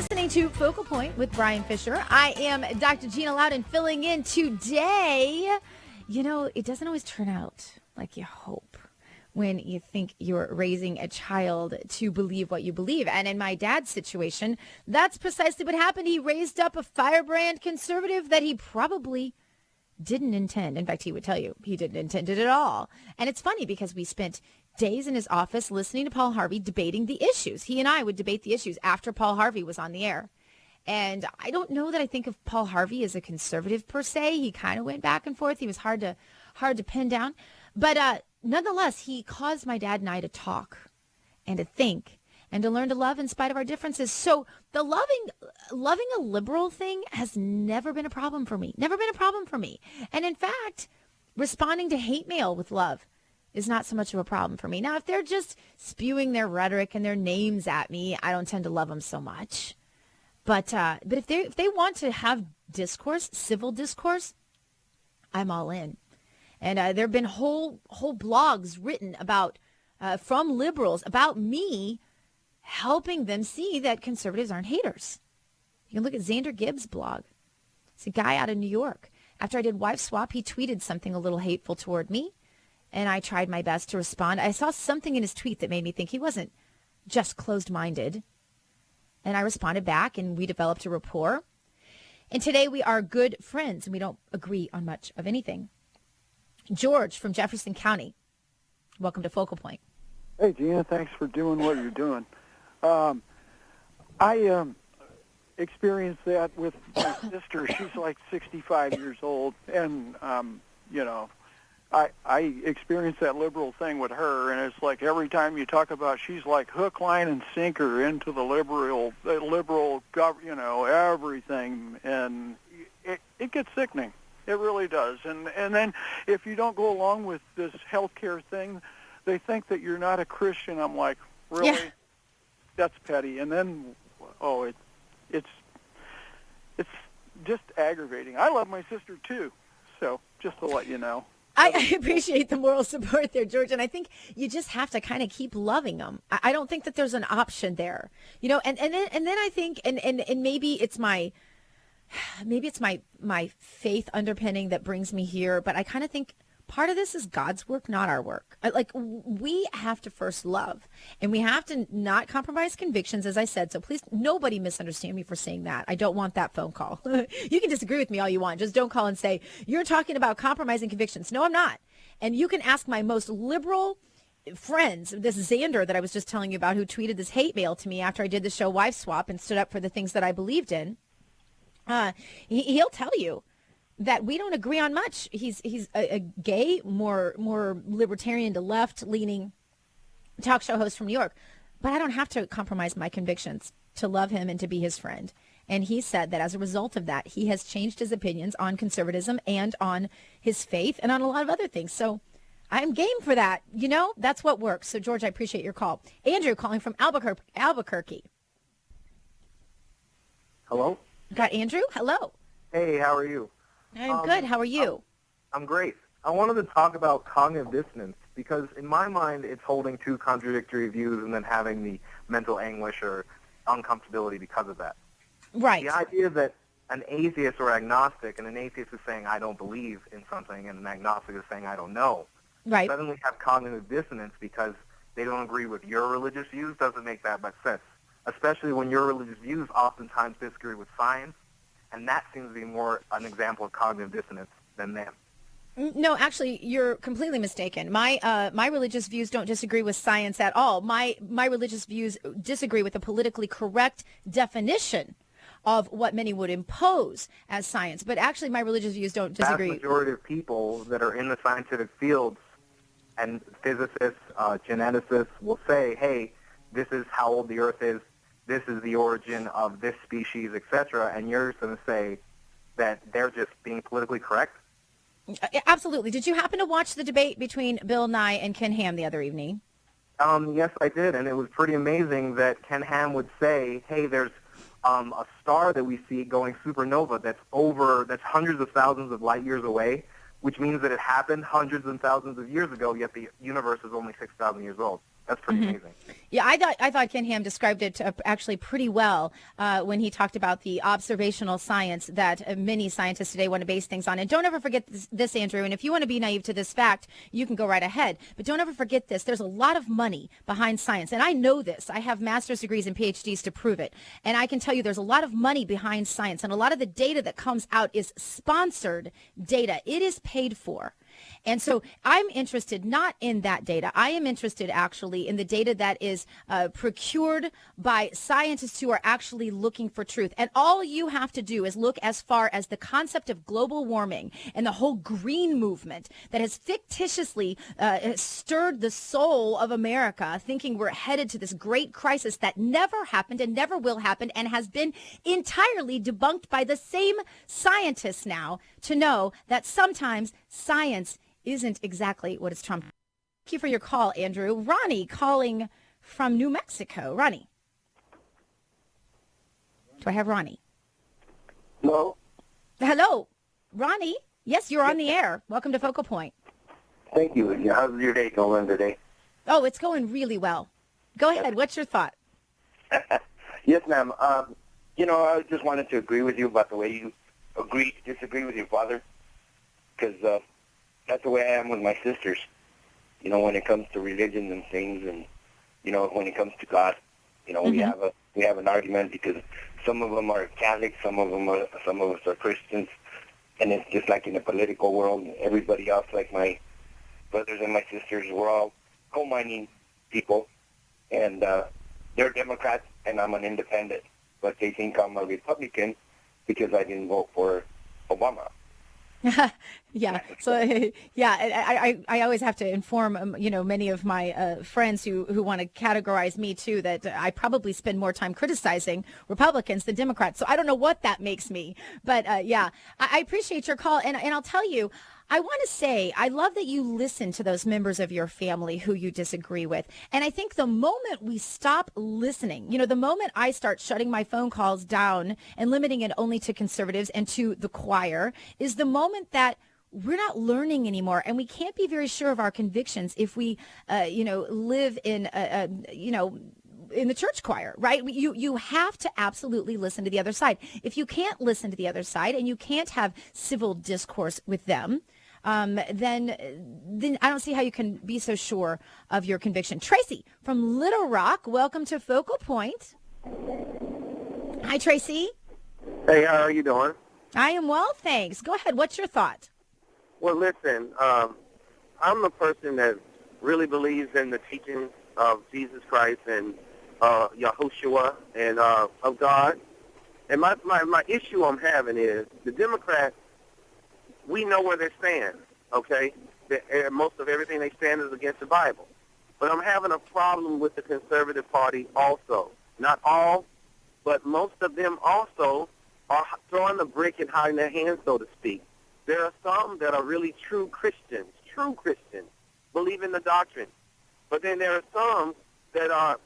listening to Focal Point with Brian Fisher. I am Dr. Gina Loudon filling in today. You know, it doesn't always turn out like you hope when you think you're raising a child to believe what you believe. And in my dad's situation, that's precisely what happened. He raised up a firebrand conservative that he probably didn't intend. In fact, he would tell you he didn't intend it at all. And it's funny because we spent days in his office listening to Paul Harvey debating the issues. He and I would debate the issues after Paul Harvey was on the air. And I don't know that I think of Paul Harvey as a conservative per se. He kind of went back and forth. He was hard to pin down. But nonetheless, he caused my dad and I to talk and to think and to learn to love in spite of our differences. So the loving a liberal thing has never been a problem for me. Never been a problem for me. And in fact, responding to hate mail with love is not so much of a problem for me. Now, if they're just spewing their rhetoric and their names at me, I don't tend to love them so much. But if they want to have discourse, civil discourse, I'm all in. And there have been whole blogs written about from liberals about me helping them see that conservatives aren't haters. You can look at Xander Gibbs' blog. It's a guy out of New York. After I did Wife Swap, he tweeted something a little hateful toward me, and I tried my best to respond. I saw something in his tweet that made me think he wasn't just closed-minded, and I responded back, and we developed a rapport. And today we are good friends, and we don't agree on much of anything. George from Jefferson County, welcome to Focal Point. Hey, Gina, thanks for doing what you're doing. I experienced that with my sister. She's like 65 years old, and, I experienced that liberal thing with her, and it's like every time you talk about, she's like hook, line, and sinker into the liberal, everything, and it gets sickening. It really does. And then if you don't go along with this healthcare thing, they think that you're not a Christian. I'm like, really? Yeah. That's petty. And then, it's just aggravating. I love my sister too, so just to let you know. I appreciate the moral support there, George, and I think you just have to kind of keep loving them. I don't think that there's an option there, and then I think, and maybe it's my faith underpinning that brings me here, but I kind of think part of this is God's work, not our work. Like, we have to first love, and we have to not compromise convictions, as I said. So please, nobody misunderstand me for saying that. I don't want that phone call. You can disagree with me all you want. Just don't call and say, you're talking about compromising convictions. No, I'm not. And you can ask my most liberal friends, this Xander that I was just telling you about, who tweeted this hate mail to me after I did the show Wife Swap and stood up for the things that I believed in. He'll tell you that we don't agree on much. He's a gay, more libertarian to left-leaning talk show host from New York. But I don't have to compromise my convictions to love him and to be his friend. And he said that as a result of that, he has changed his opinions on conservatism and on his faith and on a lot of other things. So I'm game for that. That's what works. So, George, I appreciate your call. Andrew calling from Albuquerque. Hello? Got Andrew? Hello. Hey, how are you? I'm good. How are you? I'm great. I wanted to talk about cognitive dissonance because in my mind it's holding two contradictory views and then having the mental anguish or uncomfortability because of that. Right. The idea that an atheist or agnostic, and an atheist is saying I don't believe in something and an agnostic is saying I don't know, right, suddenly have cognitive dissonance because they don't agree with your religious views doesn't make that much sense, especially when your religious views oftentimes disagree with science. And that seems to be more an example of cognitive dissonance than them. No, actually, you're completely mistaken. My religious views don't disagree with science at all. My religious views disagree with the politically correct definition of what many would impose as science. But actually, my religious views don't disagree. The vast majority of people that are in the scientific fields and physicists, geneticists will say, hey, this is how old the Earth is. This is the origin of this species, etc., and you're going to say that they're just being politically correct? Absolutely. Did you happen to watch the debate between Bill Nye and Ken Ham the other evening? Yes, I did, and it was pretty amazing that Ken Ham would say, hey, there's a star that we see going supernova that's hundreds of thousands of light years away, which means that it happened hundreds and thousands of years ago, yet the universe is only 6,000 years old. That's pretty amazing. Yeah, I thought Ken Ham described it actually pretty well when he talked about the observational science that many scientists today want to base things on. And don't ever forget this, Andrew. And if you want to be naive to this fact, you can go right ahead. But don't ever forget this. There's a lot of money behind science. And I know this. I have master's degrees and PhDs to prove it. And I can tell you there's a lot of money behind science. And a lot of the data that comes out is sponsored data. It is paid for. And so I'm interested not in that data. I am interested actually in the data that is procured by scientists who are actually looking for truth. And all you have to do is look as far as the concept of global warming and the whole green movement that has fictitiously stirred the soul of America, thinking we're headed to this great crisis that never happened and never will happen and has been entirely debunked by the same scientists now to know that sometimes science isn't exactly what it's trumped. Thank you for your call, Andrew. Ronnie calling from New Mexico. Ronnie. Do I have Ronnie? Hello. Hello, Ronnie. Yes, you're on the air. Welcome to Focal Point. Thank you. How's your day going today? Oh, it's going really well. Go ahead. What's your thought? Yes, ma'am. I just wanted to agree with you about the way you disagree with your father, because that's the way I am with my sisters. When it comes to religion and things, and when it comes to God, we have an argument because some of them are Catholics, some of us are Christians, and it's just like in the political world. Everybody else, like my brothers and my sisters, we're all coal mining people, and they're Democrats, and I'm an independent, but they think I'm a Republican because I didn't vote for Obama. Yeah. So, I always have to inform, many of my friends who want to categorize me, too, that I probably spend more time criticizing Republicans than Democrats. So I don't know what that makes me. But, I appreciate your call. And I'll tell you, I want to say, I love that you listen to those members of your family who you disagree with. And I think the moment we stop listening, the moment I start shutting my phone calls down and limiting it only to conservatives and to the choir, is the moment that we're not learning anymore. And we can't be very sure of our convictions if we, live in, in the church choir, right? You have to absolutely listen to the other side. If you can't listen to the other side and you can't have civil discourse with them, then I don't see how you can be so sure of your conviction. Tracy from Little Rock, welcome to Focal Point. Hi, Tracy. Hey, how are you doing? I am well, thanks. Go ahead. What's your thought? Well, listen, I'm a person that really believes in the teachings of Jesus Christ and Yahushua and of God. And my issue I'm having is the Democrats, we know where they stand, okay? Most of everything they stand is against the Bible. But I'm having a problem with the Conservative Party also. Not all, but most of them also are throwing the brick and hiding their hands, so to speak. There are some that are really true Christians, believe in the doctrine. But then there are some that are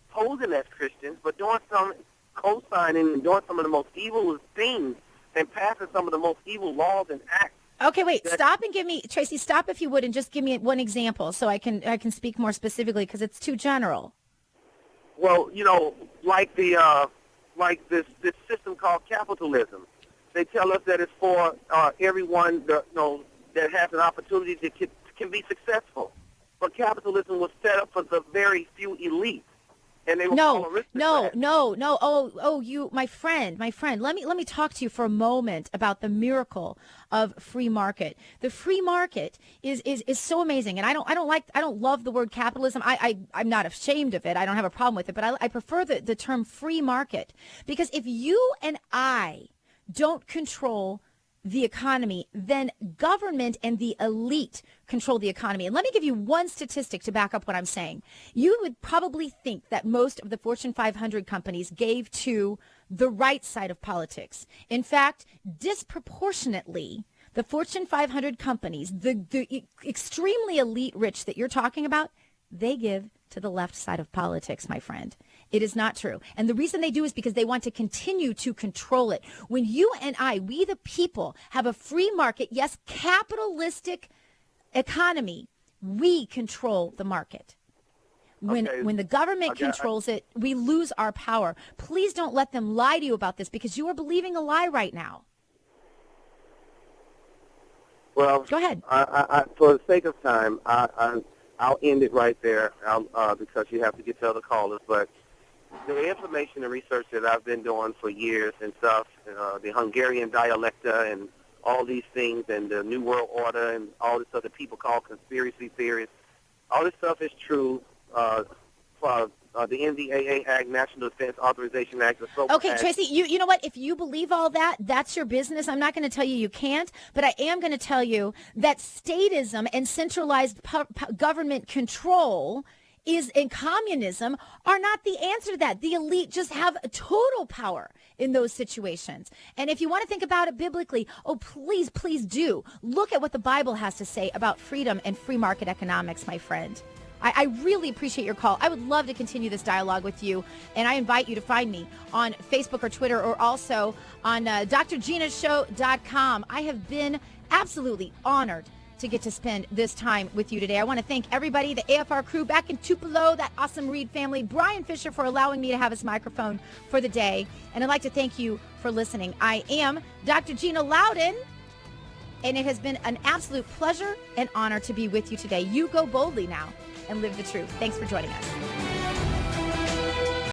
posing as Christians, but doing some co-signing and doing some of the most evil things and passing some of the most evil laws and acts. Okay, wait, stop and give me, Tracy, stop if you would, and just give me one example so I can speak more specifically because it's too general. Well, like this system called capitalism. They tell us that it's for everyone that has an opportunity to can be successful. But capitalism was set up for the very few elites. And they were No. Oh, you, my friend. Let me talk to you for a moment about the miracle of free market. The free market is so amazing, and I don't love the word capitalism. I'm not ashamed of it. I don't have a problem with it, but I prefer the term free market, because if you and I don't control the economy, then government and the elite control the economy. And let me give you one statistic to back up what I'm saying. You would probably think that most of the Fortune 500 companies gave to the right side of politics. In fact, disproportionately, the Fortune 500 companies, the extremely elite rich that you're talking about, they give to the left side of politics, my friend. It is not true. And the reason they do is because they want to continue to control it. When you and I, we the people, have a free market, yes, capitalistic economy, we control the market. Okay. When the government Okay, controls it, we lose our power. Please don't let them lie to you about this, because you are believing a lie right now. Well, Go ahead. For the sake of time, I'll end it right there because you have to get to other callers. But the information and research that I've been doing for years and stuff, the Hungarian dialecta and all these things, and the New World Order and all this other people call conspiracy theories, all this stuff is true. The NDAA Act, National Defense Authorization Act, the SOPA Okay, Act. Tracy, you know what? If you believe all that, that's your business. I'm not going to tell you you can't, but I am going to tell you that statism and centralized government control and communism are not the answer to that. The elite just have total power in those situations. And if you want to think about it biblically, please, please do look at what the Bible has to say about freedom and free market economics, my friend. I really appreciate your call. I would love to continue this dialogue with you, and I invite you to find me on Facebook or Twitter, or also on drginashow.com. I have been absolutely honored to get to spend this time with you today. I want to thank everybody, the AFR crew back in Tupelo, that awesome Reed family, Brian Fisher for allowing me to have his microphone for the day, and I'd like to thank you for listening. I am Dr. Gina Loudon, and it has been an absolute pleasure and honor to be with you today. You go boldly now and live the truth. Thanks for joining us.